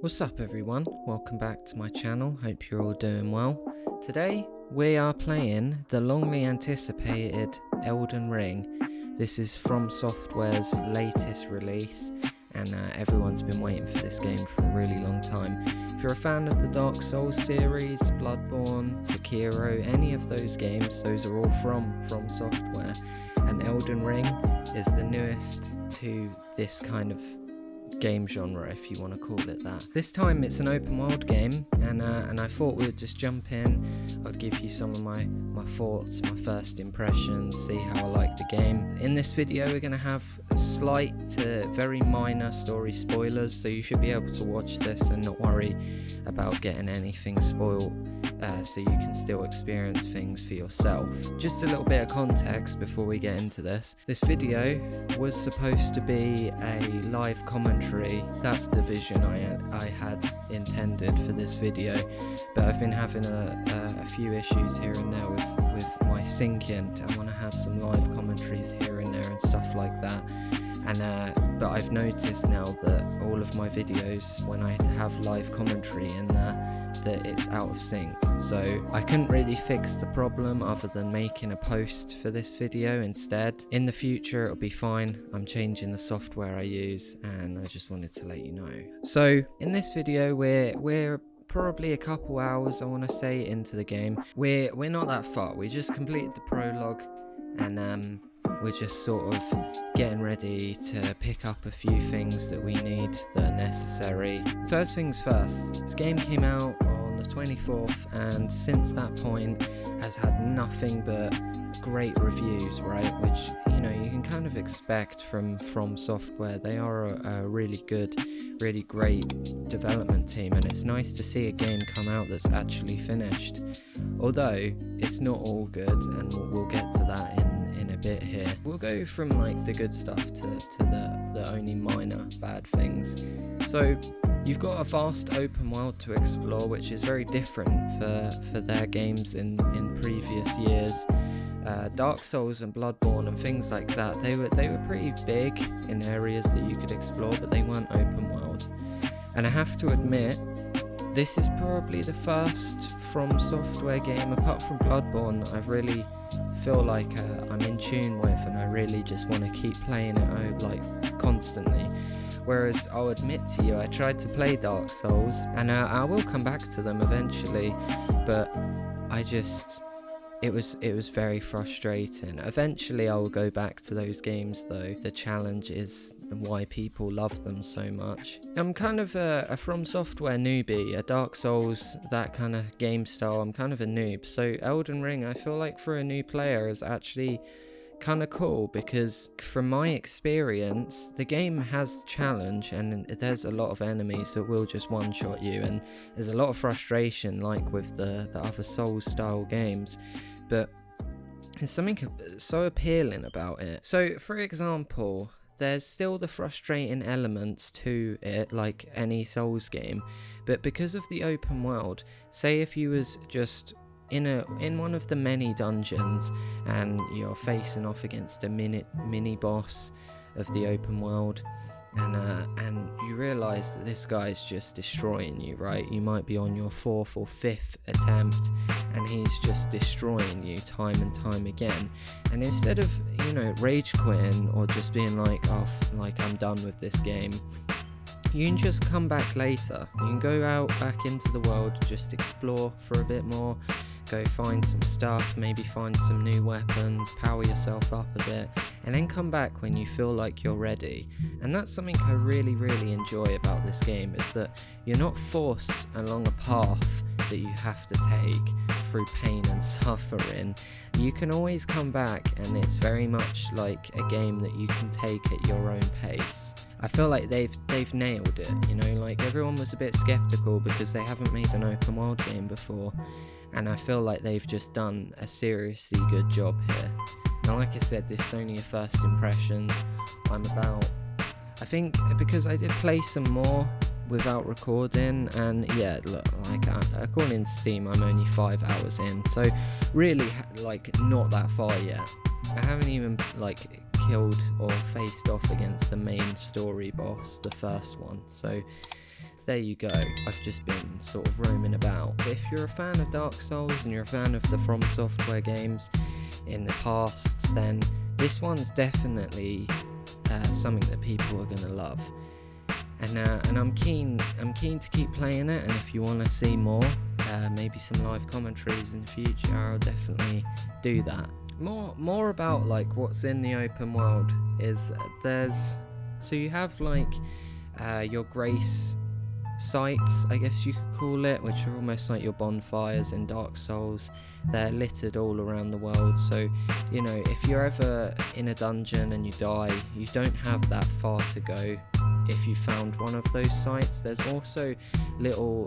What's up everyone, welcome back to my channel, hope you're all doing well. Today we are playing the longly anticipated Elden Ring. This is From Software's latest release and everyone's been waiting for this game for a really long time. If you're a fan of the Dark Souls series, Bloodborne, Sekiro, any of those games, those are all from Software, and Elden Ring is the newest to this kind of game genre, if you want to call it that. This time it's an open world game, and I thought we would just jump in. I'd give you some of my thoughts, my first impressions, see how I like the game. In this video we're going to have slight to very minor story spoilers, so you should be able to watch this and not worry about getting anything spoiled, so you can still experience things for yourself. Just a little bit of context before we get into this. This video was supposed to be a live commentary. That's the vision I had intended for this video, but I've been having a few issues here and there with my syncing. I want to have some live commentaries here and there and stuff like that. And but I've noticed now that all of my videos, when I have live commentary in there, that it's out of sync. So I couldn't really fix the problem other than making a post for this video instead. In the future it'll be fine. I'm changing the software I use, and I just wanted to let you know. So in this video we're probably a couple hours, I want to say, into the game. We're not that far. We just completed the prologue, and we're just sort of getting ready to pick up a few things that we need that are necessary. First things first, this game came out on the 24th, and since that point has had nothing but great reviews, right? Which, you know, you can kind of expect from Software. They are a really good, really great development team, and it's nice to see a game come out that's actually finished. Although it's not all good, and we'll get to that in a bit here. We'll go from like the good stuff to the only minor bad things. So you've got a vast open world to explore, which is very different for their games in previous years. Dark Souls and Bloodborne and things like that, they were pretty big in areas that you could explore, but they weren't open world. And I have to admit, this is probably the first From Software game, apart from Bloodborne, that I've really feel like I'm in tune with, and I really just want to keep playing it out like constantly. Whereas I'll admit to you, I tried to play Dark Souls, and I will come back to them eventually, but it was very frustrating. Eventually I will go back to those games though. The challenge is why people love them so much. I'm kind of a From Software newbie, a Dark Souls, that kind of game style, I'm kind of a noob. So Elden Ring, I feel like for a new player, is actually kind of cool, because from my experience the game has challenge, and there's a lot of enemies that will just one-shot you, and there's a lot of frustration like with the other Souls style games, but there's something so appealing about it. So for example, there's still the frustrating elements to it like any Souls game, but because of the open world, say if you was just in one of the many dungeons and you're facing off against a mini boss of the open world, and you realise that this guy's just destroying you, right? You might be on your 4th or 5th attempt and he's just destroying you time and time again, and instead of, you know, rage quitting or just being like, oh, like I'm done with this game, you can just come back later. You can go out back into the world, just explore for a bit more, go find some stuff, maybe find some new weapons, power yourself up a bit, and then come back when you feel like you're ready. And that's something I really, really enjoy about this game, is that you're not forced along a path that you have to take through pain and suffering. You can always come back, and it's very much like a game that you can take at your own pace. I feel like they've nailed it, you know, like everyone was a bit skeptical because they haven't made an open world game before, and I feel like they've just done a seriously good job here. Now, like I said, this is only your first impressions. I think because I did play some more without recording, and yeah, look, like according to Steam I'm only 5 hours in, so really like not that far yet. I haven't even like killed or faced off against the main story boss, the first one, so there you go. I've just been sort of roaming about. But if you're a fan of Dark Souls and you're a fan of the From Software games in the past, then this one's definitely something that people are gonna love. And I'm keen to keep playing it. And if you want to see more, maybe some live commentaries in the future, I'll definitely do that. More about like what's in the open world is so you have like your grace sites, I guess you could call it, which are almost like your bonfires in Dark Souls. They're littered all around the world, so you know, if you're ever in a dungeon and you die, you don't have that far to go if you found one of those sites. There's also little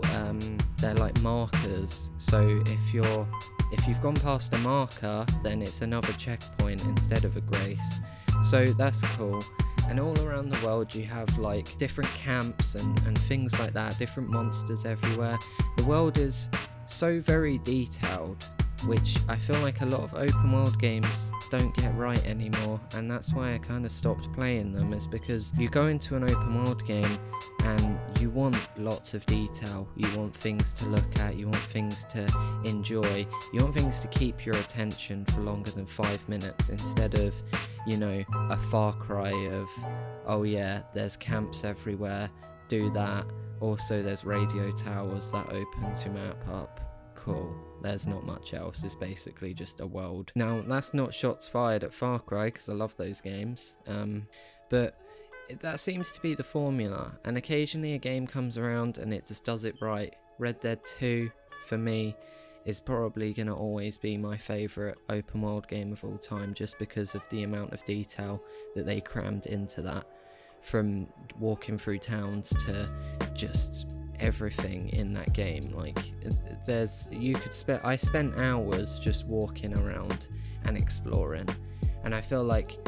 they're like markers, so if you've gone past a marker, then it's another checkpoint instead of a grace, so that's cool. And all around the world you have like different camps and things like that, different monsters everywhere. The world is so very detailed, which I feel like a lot of open world games don't get right anymore, and that's why I kind of stopped playing them, is because you go into an open world game and you want lots of detail, you want things to look at, you want things to enjoy, you want things to keep your attention for longer than 5 minutes, instead of, you know, a Far Cry of, oh yeah, there's camps everywhere, do that, also there's radio towers, that opens your map up, cool. There's not much else, it's basically just a world. Now, that's not shots fired at Far Cry, because I love those games, but that seems to be the formula, and occasionally a game comes around and it just does it right. Red Dead 2, for me, is probably going to always be my favourite open world game of all time, just because of the amount of detail that they crammed into that, from walking through towns to just everything in that game. Like, I spent hours just walking around and exploring, and I feel like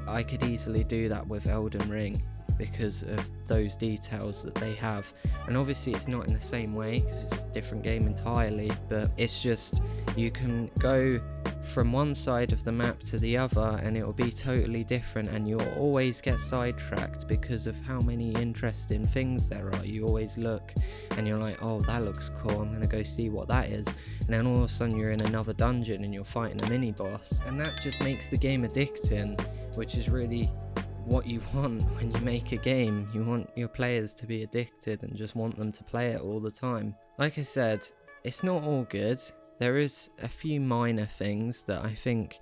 I could easily do that with Elden Ring because of those details that they have. And obviously it's not in the same way because it's a different game entirely, but it's just, you can go from one side of the map to the other and it will be totally different, and you'll always get sidetracked because of how many interesting things there are. You always look and you're like, oh, that looks cool, I'm gonna go see what that is, and then all of a sudden you're in another dungeon and you're fighting a mini boss, and that just makes the game addicting, which is really what you want when you make a game. You want your players to be addicted and just want them to play it all the time. Like I said, it's not all good. There is a few minor things that I think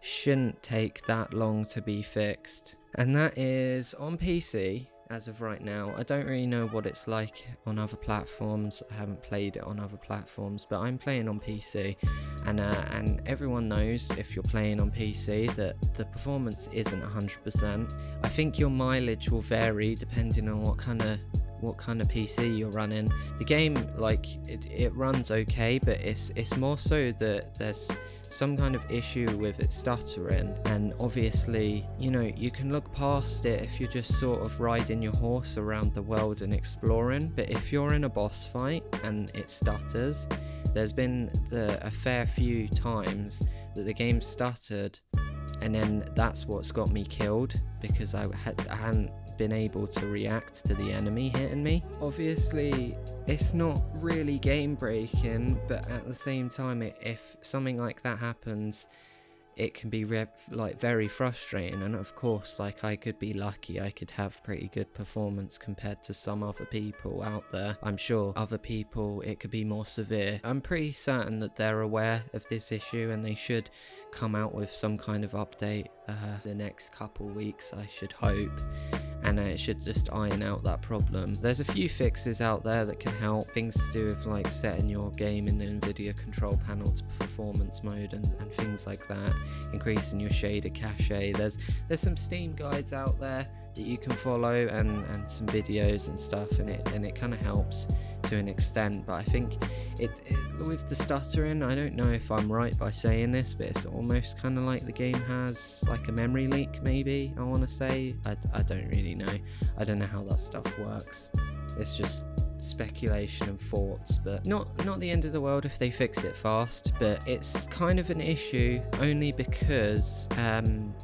shouldn't take that long to be fixed, and that is on PC. As of right now, I don't really know what it's like on other platforms. I haven't played it on other platforms, but I'm playing on PC, and everyone knows if you're playing on PC that the performance isn't 100%. I think your mileage will vary depending on what kind of PC you're running. The game, like, it runs okay, but it's more so that there's some kind of issue with it stuttering, and obviously, you know, you can look past it if you're just sort of riding your horse around the world and exploring, but if you're in a boss fight and it stutters, there's been a fair few times that the game stuttered, and then that's what's got me killed, because I hadn't been able to react to the enemy hitting me. Obviously it's not really game breaking, but at the same time, if something like that happens, it can be very frustrating. And of course, like, I could be lucky, I could have pretty good performance compared to some other people out there. I'm sure other people, it could be more severe. I'm pretty certain that they're aware of this issue, and they should come out with some kind of update the next couple weeks, I should hope, and it should just iron out that problem. There's a few fixes out there that can help, things to do with like setting your game in the NVIDIA control panel to performance mode and things like that, increasing your shader cache. There's some Steam guides out there that you can follow, and some videos and stuff, and it kind of helps to an extent. But I think it with the stuttering, I don't know if I'm right by saying this, but it's almost kind of like the game has like a memory leak, maybe, I want to say. I don't really know. I don't know how that stuff works. It's just speculation and thoughts, but not the end of the world if they fix it fast. But it's kind of an issue only because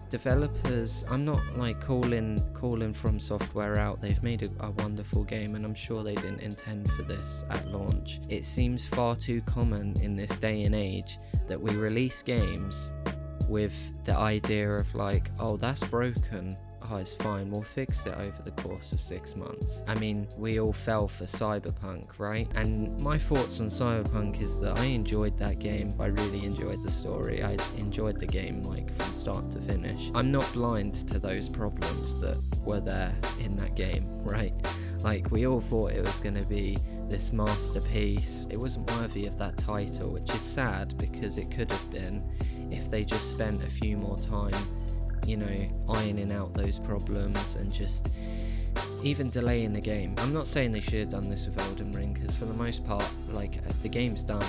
developers, I'm not like calling From Software out. They've made a wonderful game, and I'm sure they didn't intend for this at launch. It seems far too common in this day and age that we release games with the idea of like, oh, that's broken, oh, it's fine, we'll fix it over the course of 6 months. I mean, we all fell for Cyberpunk, right? And my thoughts on Cyberpunk is that I enjoyed that game. I really enjoyed the story. I enjoyed the game like from start to finish. I'm not blind to those problems that were there in that game, right? Like, we all thought it was going to be this masterpiece. It wasn't worthy of that title, which is sad because it could have been if they just spent a few more time, you know, ironing out those problems and just even delaying the game. I'm not saying they should have done this with Elden Ring, because for the most part, like, the game's done.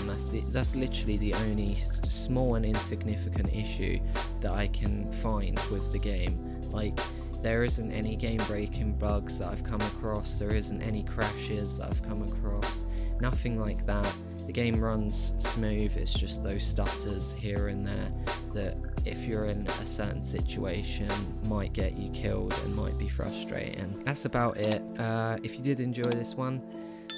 That's literally the only small and insignificant issue that I can find with the game. Like, there isn't any game-breaking bugs that I've come across, there isn't any crashes that I've come across, nothing like that. The game runs smooth, it's just those stutters here and there that, if you're in a certain situation, might get you killed and might be frustrating. That's about it. If you did enjoy this one,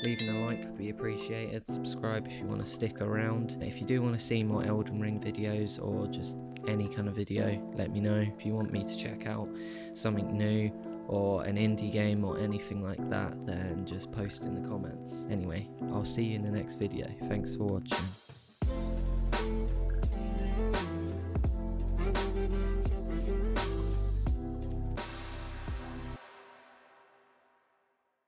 leaving a like would be appreciated. Subscribe if you want to stick around. If you do want to see more Elden Ring videos or just any kind of video, let me know. If you want me to check out something new or an indie game or anything like that, then just post in the comments. Anyway, I'll see you in the next video. Thanks for watching.